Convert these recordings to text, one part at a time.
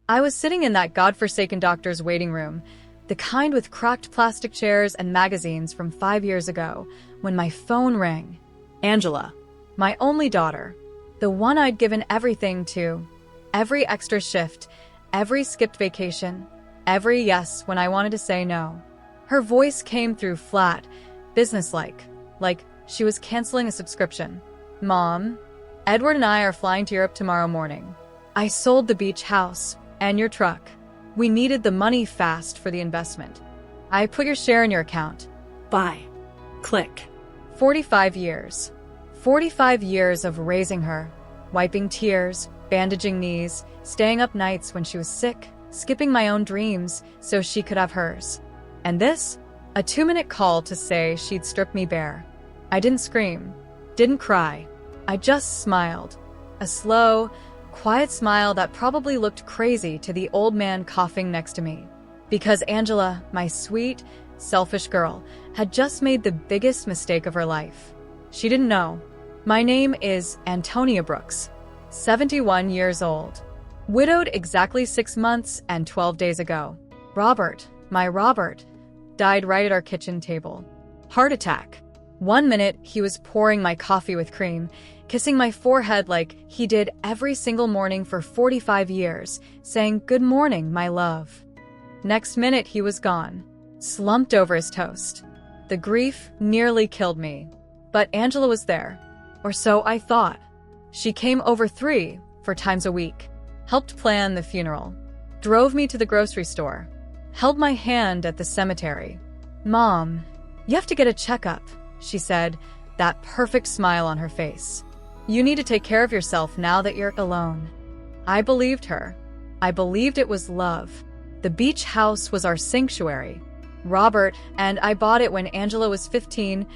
I was sitting in that godforsaken doctor's waiting room, the kind with cracked plastic chairs and magazines from 5 years ago, when my phone rang. Angela, my only daughter, the one I'd given everything to, every extra shift, every skipped vacation, every yes when I wanted to say no. Her voice came through flat, businesslike, like she was canceling a subscription. Mom, Edward and I are flying to Europe tomorrow morning. I sold the beach house and your truck. We needed the money fast for the investment. I put your share in your account. Buy. Click. 45 years. 45 years of raising her, wiping tears, bandaging knees, staying up nights when she was sick, skipping my own dreams so she could have hers. And this? A 2-minute call to say she'd stripped me bare. I didn't scream, didn't cry. I just smiled. A slow, quiet smile that probably looked crazy to the old man coughing next to me. Because Angela, my sweet, selfish girl, had just made the biggest mistake of her life. She didn't know. My name is Antonia Brooks, 71 years old. Widowed exactly 6 months and 12 days ago. Robert, my Robert, died right at our kitchen table. Heart attack. 1 minute, he was pouring my coffee with cream, kissing my forehead like he did every single morning for 45 years, saying, "Good morning, my love." Next minute, he was gone, slumped over his toast. The grief nearly killed me. But Angela was there, or so I thought. She came over 3-4 times a week, helped plan the funeral, drove me to the grocery store, held my hand at the cemetery. "Mom, you have to get a checkup," she said, that perfect smile on her face. "You need to take care of yourself now that you're alone." I believed her. I believed it was love. The beach house was our sanctuary. Robert and I bought it when Angela was 15.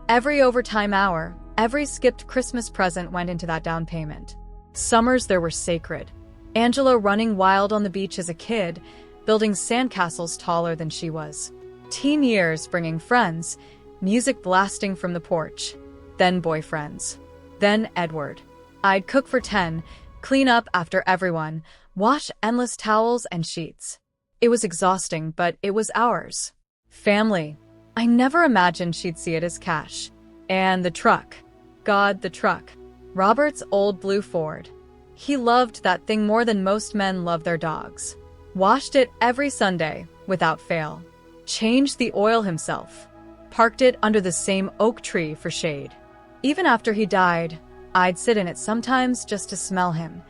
Every overtime hour, every skipped Christmas present went into that down payment. Summers there were sacred. Angela running wild on the beach as a kid, building sandcastles taller than she was. Teen years bringing friends, music blasting from the porch. Then boyfriends. Then Edward. I'd cook for 10, clean up after everyone, wash endless towels and sheets. It was exhausting, but it was ours. Family. I never imagined she'd see it as cash. And the truck. God, the truck. Robert's old blue Ford. He loved that thing more than most men love their dogs. Washed it every Sunday, without fail. Changed the oil himself. Parked it under the same oak tree for shade. Even after he died, I'd sit in it sometimes just to smell him,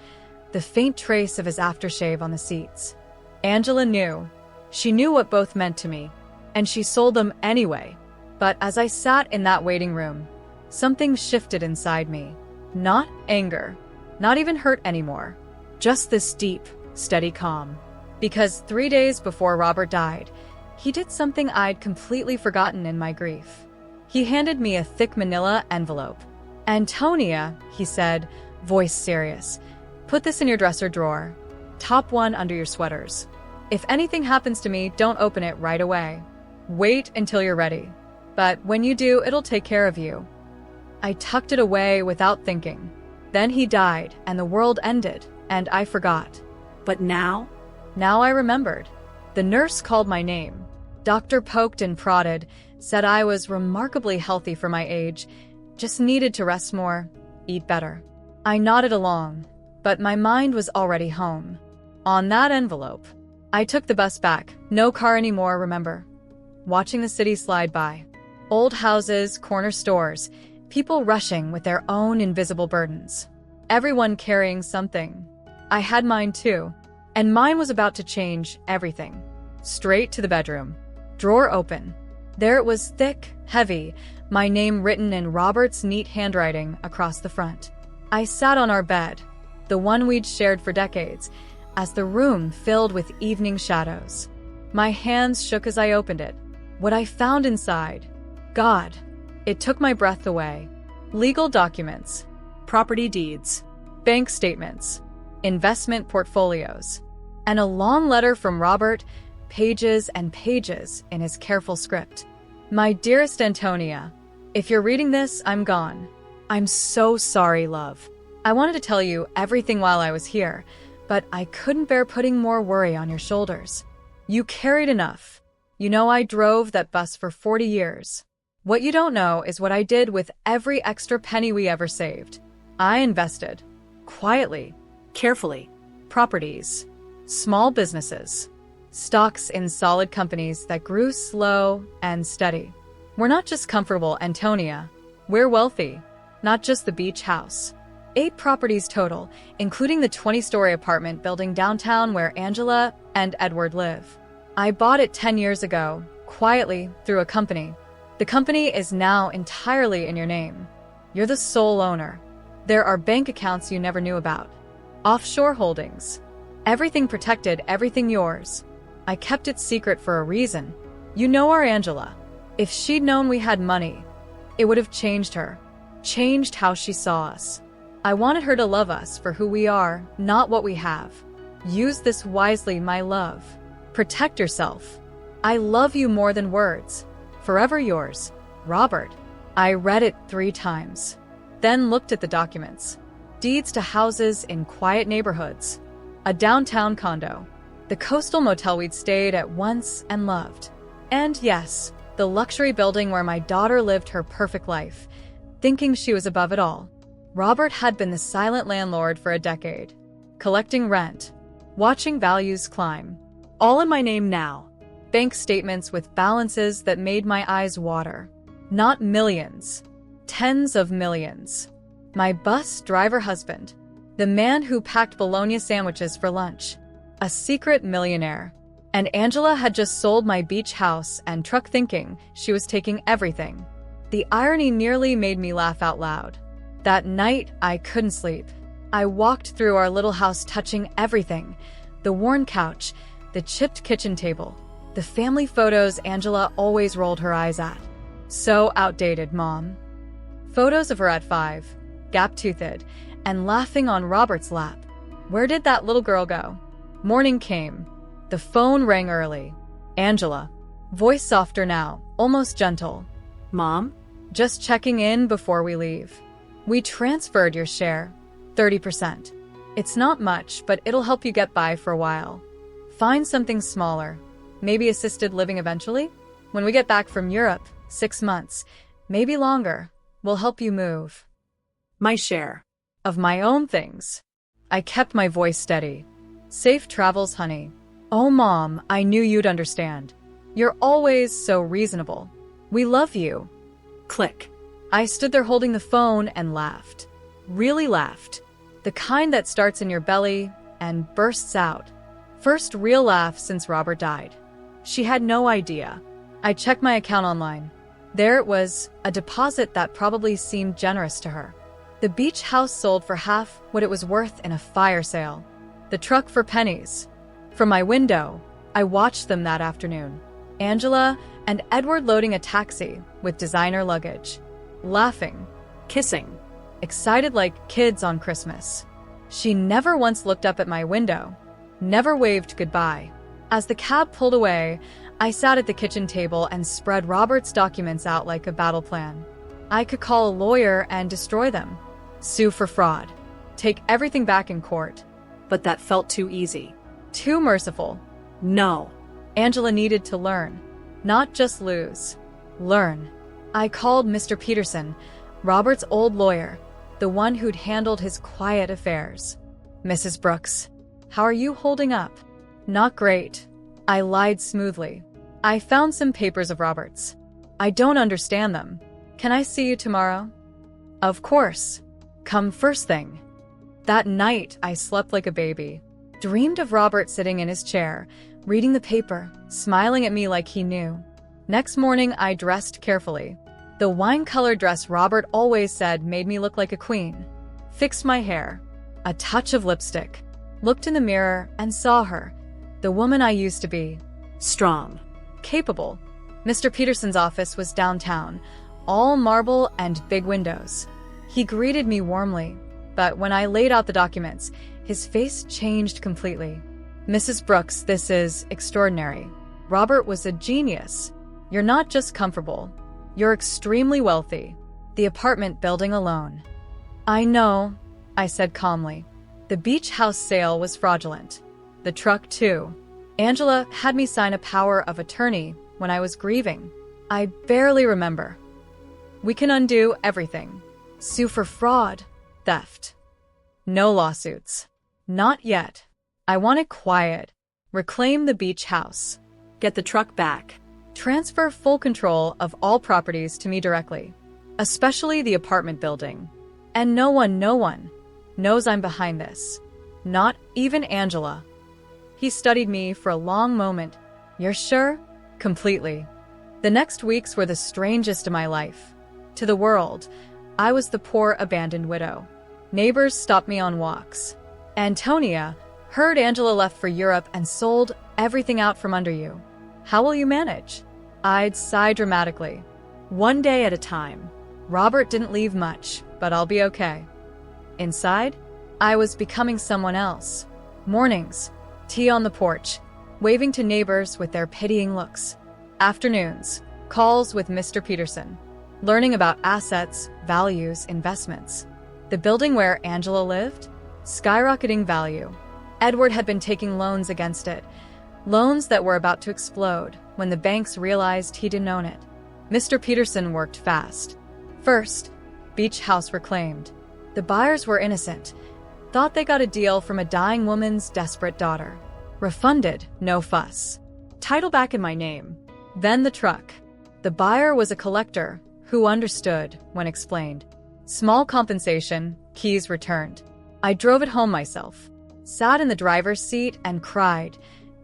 the faint trace of his aftershave on the seats. Angela knew. She knew what both meant to me, and she sold them anyway. But as I sat in that waiting room, something shifted inside me. Not anger, not even hurt anymore. Just this deep, steady calm. Because 3 days before Robert died, he did something I'd completely forgotten in my grief. He handed me a thick manila envelope. "Antonia," he said, voice serious, "put this in your dresser drawer. Top one under your sweaters. If anything happens to me, don't open it right away. Wait until you're ready. But when you do, it'll take care of you." I tucked it away without thinking. Then he died, and the world ended, and I forgot. But now? Now I remembered. The nurse called my name. Doctor poked and prodded, said I was remarkably healthy for my age, just needed to rest more, eat better. I nodded along, but my mind was already home. On that envelope. I took the bus back. No car anymore, remember? Watching the city slide by. Old houses, corner stores, people rushing with their own invisible burdens. Everyone carrying something. I had mine too, and mine was about to change everything. Straight to the bedroom. Drawer open. There it was, thick, heavy, my name written in Robert's neat handwriting across the front. I sat on our bed, the one we'd shared for decades, as the room filled with evening shadows. My hands shook as I opened it. What I found inside, God, it took my breath away. Legal documents, property deeds, bank statements, investment portfolios, and a long letter from Robert, pages and pages in his careful script. "My dearest Antonia, if you're reading this, I'm gone. I'm so sorry, love. I wanted to tell you everything while I was here, but I couldn't bear putting more worry on your shoulders. You carried enough. You know I drove that bus for 40 years. What you don't know is what I did with every extra penny we ever saved. I invested. Quietly. Carefully. Properties. Small businesses. Stocks in solid companies that grew slow and steady. We're not just comfortable, Antonia. We're wealthy. Not just the beach house. 8 properties total, including the 20-story apartment building downtown where Angela and Edward live. I bought it 10 years ago, quietly, through a company. The company is now entirely in your name. You're the sole owner. There are bank accounts you never knew about. Offshore holdings. Everything protected, everything yours. I kept it secret for a reason. You know our Angela. If she'd known we had money, it would have changed her. Changed how she saw us. I wanted her to love us for who we are, not what we have. Use this wisely, my love. Protect yourself. I love you more than words. Forever yours, Robert. I read it 3 times. Then looked at the documents. Deeds to houses in quiet neighborhoods. A downtown condo. The coastal motel we'd stayed at once and loved. And yes, the luxury building where my daughter lived her perfect life, thinking she was above it all. Robert had been the silent landlord for a decade, collecting rent, watching values climb. All in my name now. Bank statements with balances that made my eyes water. Not millions. Tens of millions. My bus driver husband. The man who packed bologna sandwiches for lunch. A secret millionaire. And Angela had just sold my beach house and truck thinking she was taking everything. The irony nearly made me laugh out loud. That night, I couldn't sleep. I walked through our little house touching everything. The worn couch, the chipped kitchen table, the family photos Angela always rolled her eyes at. So outdated, Mom. Photos of her at 5, gap-toothed, and laughing on Robert's lap. Where did that little girl go? Morning came. The phone rang early. Angela. Voice softer now, almost gentle. Mom? Just checking in before we leave. We transferred your share, 30%. It's not much, but it'll help you get by for a while. Find something smaller, maybe assisted living eventually. When we get back from Europe, 6 months, maybe longer, we'll help you move. My share. Of my own things. I kept my voice steady. Safe travels, honey. Oh, Mom, I knew you'd understand. You're always so reasonable. We love you. Click. I stood there holding the phone and laughed. Really laughed. The kind that starts in your belly and bursts out. First real laugh since Robert died. She had no idea. I checked my account online. There it was, a deposit that probably seemed generous to her. The beach house sold for half what it was worth in a fire sale. The truck for pennies. From my window, I watched them that afternoon. Angela and Edward loading a taxi with designer luggage. Laughing. Kissing. Excited like kids on Christmas. She never once looked up at my window. Never waved goodbye. As the cab pulled away, I sat at the kitchen table and spread Robert's documents out like a battle plan. I could call a lawyer and destroy them. Sue for fraud. Take everything back in court. But that felt too easy. Too merciful. No. Angela needed to learn. Not just lose. Learn. I called Mr. Peterson, Robert's old lawyer, the one who'd handled his quiet affairs. Mrs. Brooks, how are you holding up? Not great. I lied smoothly. I found some papers of Robert's. I don't understand them. Can I see you tomorrow? Of course. Come first thing. That night, I slept like a baby. Dreamed of Robert sitting in his chair, reading the paper, smiling at me like he knew. Next morning, I dressed carefully. The wine-colored dress Robert always said made me look like a queen. Fixed my hair. A touch of lipstick. Looked in the mirror and saw her. The woman I used to be. Strong. Capable. Mr. Peterson's office was downtown, all marble and big windows. He greeted me warmly, but when I laid out the documents, his face changed completely. Mrs. Brooks, this is extraordinary. Robert was a genius. You're not just comfortable. You're extremely wealthy. The apartment building alone. I know, I said calmly. The beach house sale was fraudulent. The truck, too. Angela had me sign a power of attorney when I was grieving. I barely remember. We can undo everything. Sue for fraud, theft. No lawsuits. Not yet. I want it quiet. Reclaim the beach house. Get the truck back. Transfer full control of all properties to me directly, especially the apartment building. And no one knows I'm behind this. Not even Angela. He studied me for a long moment. You're sure? Completely. The next weeks were the strangest of my life. To the world, I was the poor abandoned widow. Neighbors stopped me on walks. Antonia heard Angela left for Europe and sold everything out from under you. How will you manage? I'd sigh dramatically. One day at a time. Robert didn't leave much, but I'll be okay. Inside, I was becoming someone else. Mornings, tea on the porch, waving to neighbors with their pitying looks. Afternoons, calls with Mr. Peterson, learning about assets, values, investments. The building where Angela lived? Skyrocketing value. Edward had been taking loans against it. Loans that were about to explode when the banks realized he didn't own it. Mr. Peterson worked fast. First, beach house reclaimed. The buyers were innocent. Thought they got a deal from a dying woman's desperate daughter. Refunded, no fuss. Title back in my name. Then the truck. The buyer was a collector who understood when explained. Small compensation, keys returned. I drove it home myself. Sat in the driver's seat and cried.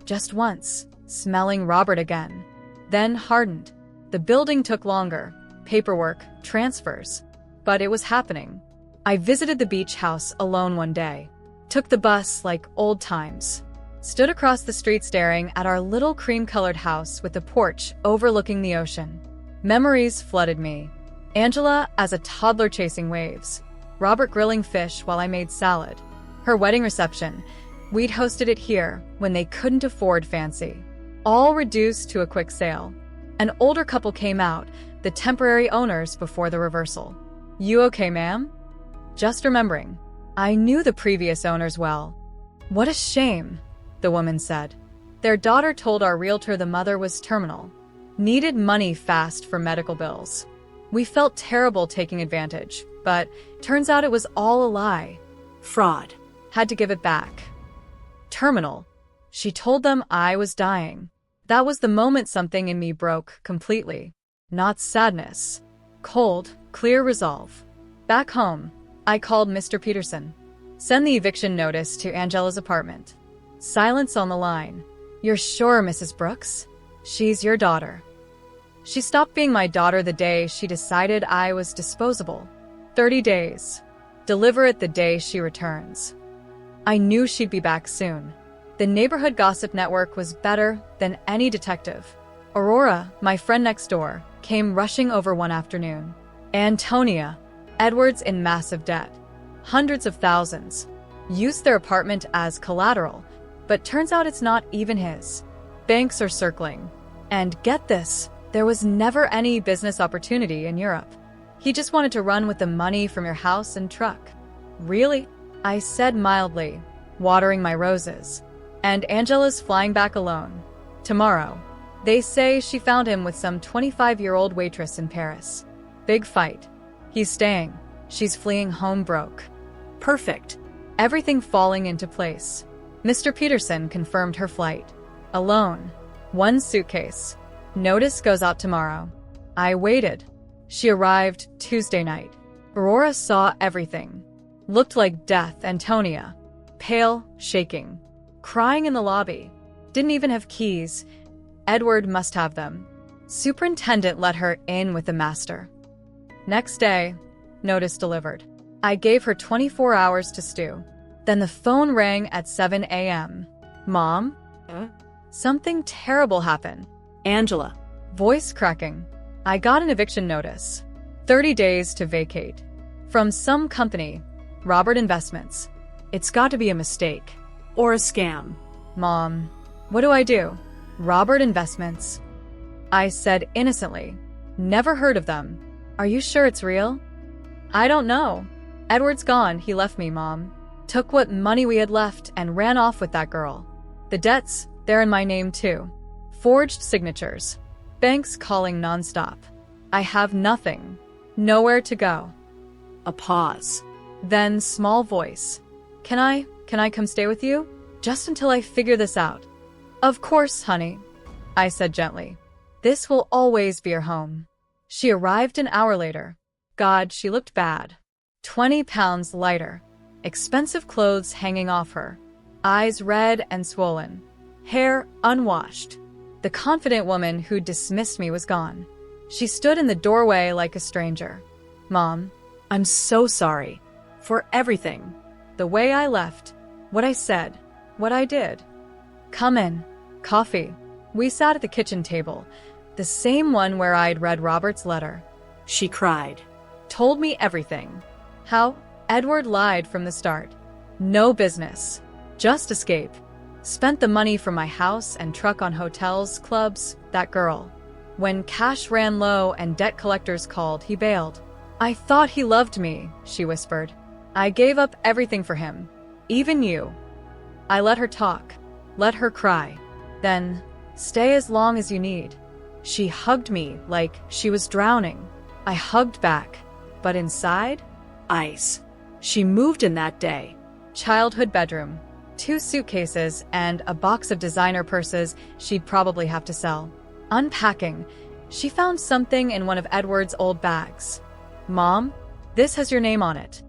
Just once, smelling Robert again. Then hardened. The building took longer. Paperwork, transfers. But it was happening. I visited the beach house alone one day. Took the bus like old times. Stood across the street staring at our little cream-colored house with the porch overlooking the ocean. Memories flooded me. Angela as a toddler chasing waves. Robert grilling fish while I made salad. Her wedding reception. We'd hosted it here when they couldn't afford fancy. All reduced to a quick sale. An older couple came out, the temporary owners before the reversal. You okay, ma'am? Just remembering. I knew the previous owners well. What a shame, the woman said. Their daughter told our realtor the mother was terminal. Needed money fast for medical bills. We felt terrible taking advantage, but turns out it was all a lie. Fraud. Had to give it back. Terminal. She told them I was dying. That was the moment something in me broke completely. Not sadness. Cold, clear resolve. Back home, I called Mr. Peterson. Send the eviction notice to Angela's apartment. Silence on the line. You're sure, Mrs. Brooks? She's your daughter. She stopped being my daughter the day she decided I was disposable. 30 days. Deliver it the day she returns. I knew she'd be back soon. The neighborhood gossip network was better than any detective. Aurora, my friend next door, came rushing over one afternoon. Antonia, Edward's in massive debt. Hundreds of thousands. Used their apartment as collateral, but turns out it's not even his. Banks are circling. And get this, there was never any business opportunity in Europe. He just wanted to run with the money from your house and truck. Really? I said mildly, watering my roses. And Angela's flying back alone. Tomorrow. They say she found him with some 25-year-old waitress in Paris. Big fight. He's staying. She's fleeing home broke. Perfect. Everything falling into place. Mr. Peterson confirmed her flight. Alone. One suitcase. Notice goes out tomorrow. I waited. She arrived Tuesday night. Aurora saw everything. Looked like death, Antonia. Pale, shaking. Crying in the lobby. Didn't even have keys. Edward must have them. Superintendent let her in with the master. Next day, notice delivered. I gave her 24 hours to stew. Then the phone rang at 7 a.m. Mom? Something terrible happened. Angela. Voice cracking. I got an eviction notice. 30 days to vacate. From some company. Robert Investments. It's got to be a mistake. Or a scam. Mom, what do I do? Robert Investments. I said innocently. Never heard of them. Are you sure it's real? I don't know. Edward's gone, he left me, Mom. Took what money we had left and ran off with that girl. The debts, they're in my name too. Forged signatures. Banks calling nonstop. I have nothing. Nowhere to go. A pause. Then small voice. Can I come stay with you? Just until I figure this out. Of course, honey, I said gently. This will always be your home. She arrived an hour later. God, she looked bad. 20 pounds lighter. Expensive clothes hanging off her. Eyes red and swollen. Hair unwashed. The confident woman who dismissed me was gone. She stood in the doorway like a stranger. Mom, I'm so sorry. For everything. the way I left, what I said, what I did. Come in. Coffee. We sat at the kitchen table, the same one where I'd read Robert's letter. She cried. Told me everything. How Edward lied from the start. No business. Just escape. Spent the money from my house and truck on hotels, clubs, that girl. When cash ran low and debt collectors called, he bailed. I thought he loved me, she whispered. I gave up everything for him. Even you. I let her talk. Let her cry. Then, stay as long as you need. She hugged me like she was drowning. I hugged back. But inside? Ice. She moved in that day. Childhood bedroom. 2 suitcases and a box of designer purses she'd probably have to sell. Unpacking, she found something in one of Edward's old bags. Mom, this has your name on it.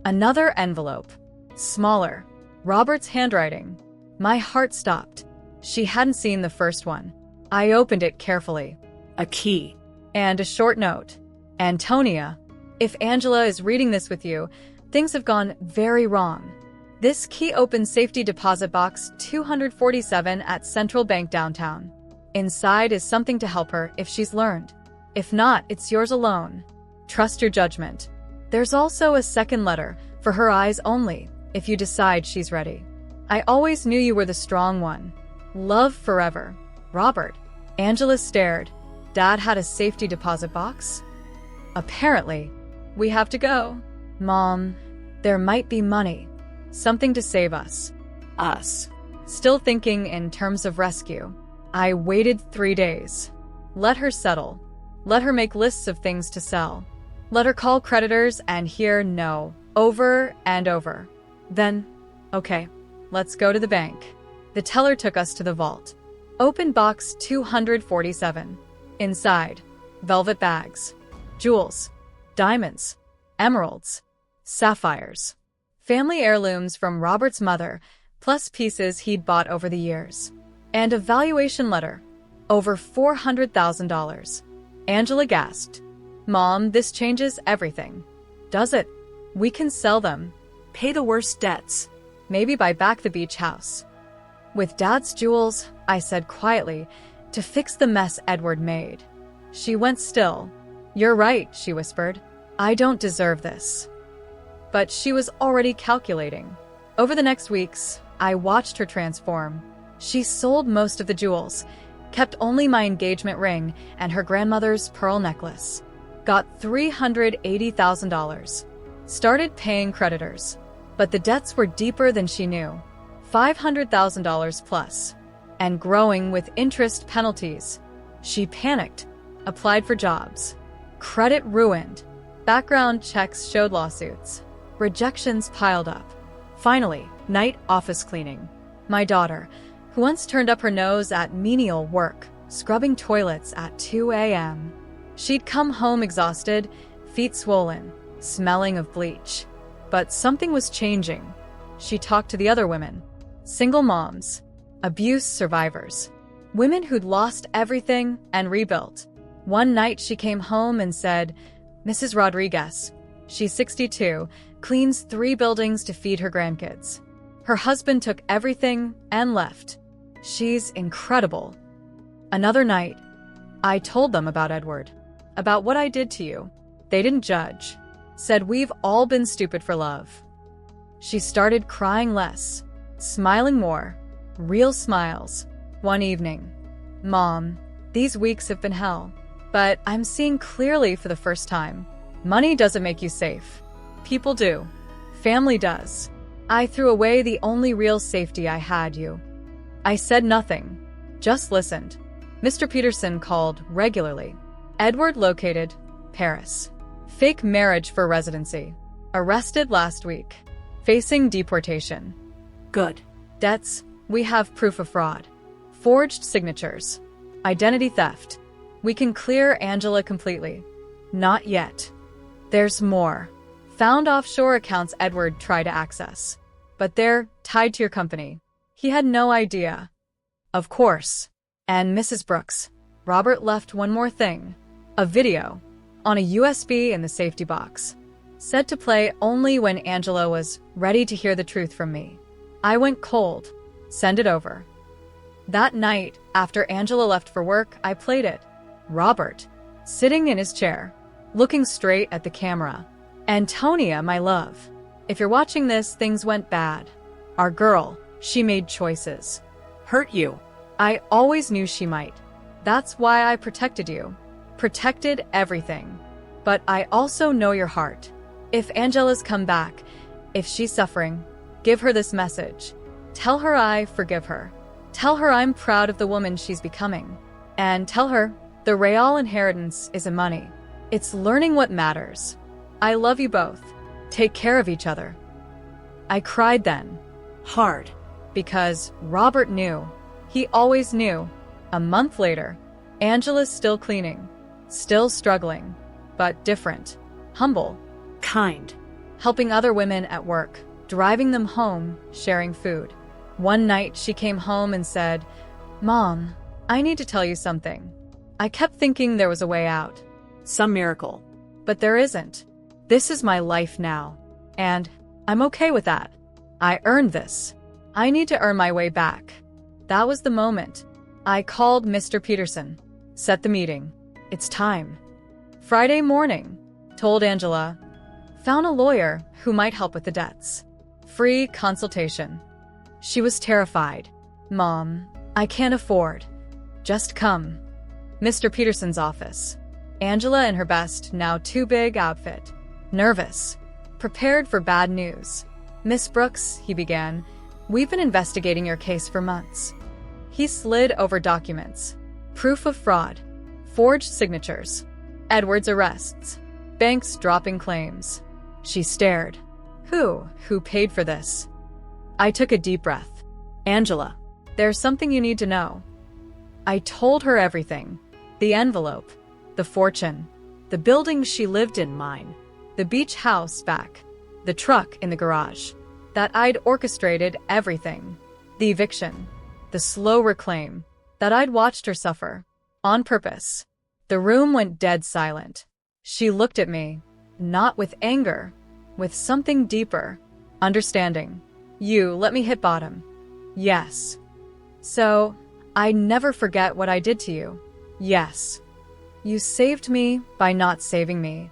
Another envelope. Smaller. Robert's handwriting. My heart stopped. She hadn't seen the first one. I opened it carefully. A key. And a short note. Antonia, if Angela is reading this with you, things have gone very wrong. This key opens safety deposit box 247 at Central Bank downtown. Inside is something to help her if she's learned. If not, it's yours alone. Trust your judgment. There's also a second letter, for her eyes only, if you decide she's ready. I always knew you were the strong one. Love forever. Robert. Angela stared. Dad had a safety deposit box? Apparently. We have to go. Mom, there might be money. Something to save us. Us. Still thinking in terms of rescue. I waited 3 days. Let her settle. Let her make lists of things to sell. Let her call creditors and hear no, over and over. Then, okay, let's go to the bank. The teller took us to the vault. Open box 247. Inside, velvet bags. Jewels. Diamonds. Emeralds. Sapphires. Family heirlooms from Robert's mother, plus pieces he'd bought over the years. And a valuation letter. Over $400,000. Angela gasped. Mom, this changes everything. Does it? We can sell them. Pay the worst debts. Maybe buy back the beach house. With Dad's jewels, I said quietly, to fix the mess Edward made. She went still. You're right, she whispered. I don't deserve this. But she was already calculating. Over the next weeks, I watched her transform. She sold most of the jewels, kept only my engagement ring and her grandmother's pearl necklace. Got $380,000. Started paying creditors. But the debts were deeper than she knew. $500,000 plus. And growing with interest penalties. She panicked. Applied for jobs. Credit ruined. Background checks showed lawsuits. Rejections piled up. Finally, night office cleaning. My daughter, who once turned up her nose at menial work, scrubbing toilets at 2 a.m. She'd come home exhausted, feet swollen, smelling of bleach. But something was changing. She talked to the other women. Single moms. Abuse survivors. Women who'd lost everything and rebuilt. One night she came home and said, Mrs. Rodriguez, she's 62, cleans 3 buildings to feed her grandkids. Her husband took everything and left. She's incredible. Another night, I told them about Edward. About what I did to you. They didn't judge. Said we've all been stupid for love. She started crying less, smiling more. Real smiles. One evening. Mom, these weeks have been hell. But I'm seeing clearly for the first time. Money doesn't make you safe. People do. Family does. I threw away the only real safety I had, you. I said nothing, just listened. Mr. Peterson called regularly. Edward located, Paris. Fake marriage for residency. Arrested last week. Facing deportation. Good. Debts, we have proof of fraud. Forged signatures. Identity theft. We can clear Angela completely. Not yet. There's more. Found offshore accounts Edward tried to access. But they're tied to your company. He had no idea. Of course. And Mrs. Brooks, Robert left one more thing. A video. On a USB in the safety box. Said to play only when Angela was ready to hear the truth from me. I went cold. Send it over. That night, after Angela left for work, I played it. Robert, sitting in his chair, looking straight at the camera. Antonia, my love. If you're watching this, things went bad. Our girl, she made choices. Hurt you. I always knew she might. That's why I protected you. Protected everything. But I also know your heart. If Angela's come back, if she's suffering, give her this message. Tell her I forgive her. Tell her I'm proud of the woman she's becoming. And tell her the real inheritance isn't money. It's learning what matters. I love you both. Take care of each other. I cried then. Hard. Because Robert knew. He always knew. A month later, Angela's still cleaning. Still struggling. But different. Humble. Kind. Helping other women at work. Driving them home. Sharing food. One night she came home and said, Mom, I need to tell you something. I kept thinking there was a way out. Some miracle. But there isn't. This is my life now. And I'm okay with that. I earned this. I need to earn my way back. That was the moment. I called Mr. Peterson. Set the meeting. It's time. Friday morning. Told Angela. Found a lawyer who might help with the debts. Free consultation. She was terrified. Mom, I can't afford. Just come. Mr. Peterson's office. Angela in her best, now too big outfit. Nervous. Prepared for bad news. Miss Brooks, he began, we've been investigating your case for months. He slid over documents. Proof of fraud. Forged signatures. Edward's arrests. Banks dropping claims. She stared. Who paid for this? I took a deep breath. Angela, there's something you need to know. I told her everything. The envelope. The fortune. The building she lived in, mine. The beach house back. The truck in the garage. That I'd orchestrated everything. The eviction. The slow reclaim. That I'd watched her suffer. On purpose. The room went dead silent. She looked at me. Not with anger. With something deeper. Understanding. You let me hit bottom. Yes. So, I never forget what I did to you. Yes. You saved me by not saving me.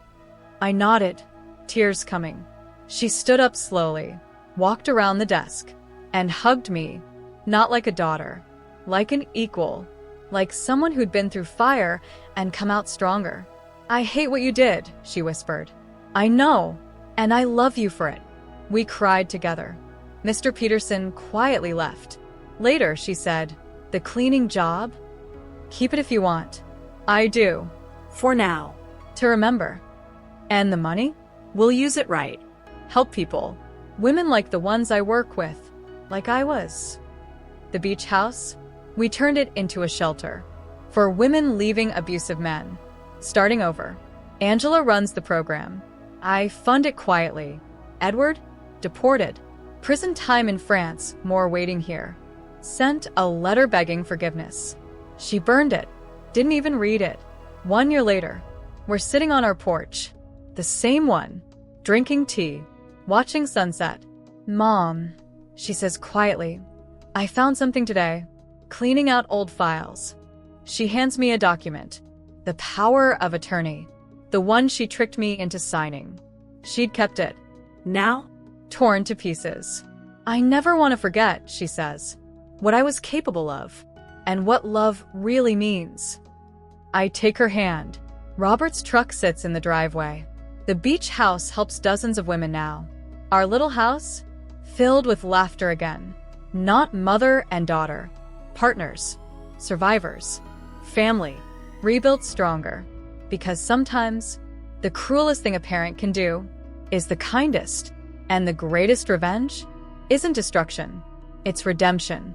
I nodded, tears coming. She stood up slowly, walked around the desk, and hugged me, not like a daughter, like an equal, like someone who'd been through fire and come out stronger. I hate what you did, she whispered. I know, and I love you for it. We cried together. Mr. Peterson quietly left. Later, she said, the cleaning job? Keep it if you want. I do. For now. To remember. And the money? We'll use it right. Help people. Women like the ones I work with. Like I was. The beach house? We turned it into a shelter. For women leaving abusive men. Starting over. Angela runs the program. I fund it quietly. Edward? Deported. Prison time in France, more waiting here. Sent a letter begging forgiveness. She burned it. Didn't even read it. 1 year later, we're sitting on our porch. The same one. Drinking tea. Watching sunset. Mom, she says quietly, I found something today. Cleaning out old files. She hands me a document. The power of attorney. The one she tricked me into signing. She'd kept it. Now? Torn to pieces. I never want to forget, she says, what I was capable of, and what love really means. I take her hand. Robert's truck sits in the driveway. The beach house helps dozens of women now. Our little house? filled with laughter again. Not mother and daughter, partners, survivors, family, rebuilt stronger. Because sometimes the cruelest thing a parent can do is the kindest, and the greatest revenge isn't destruction, it's redemption.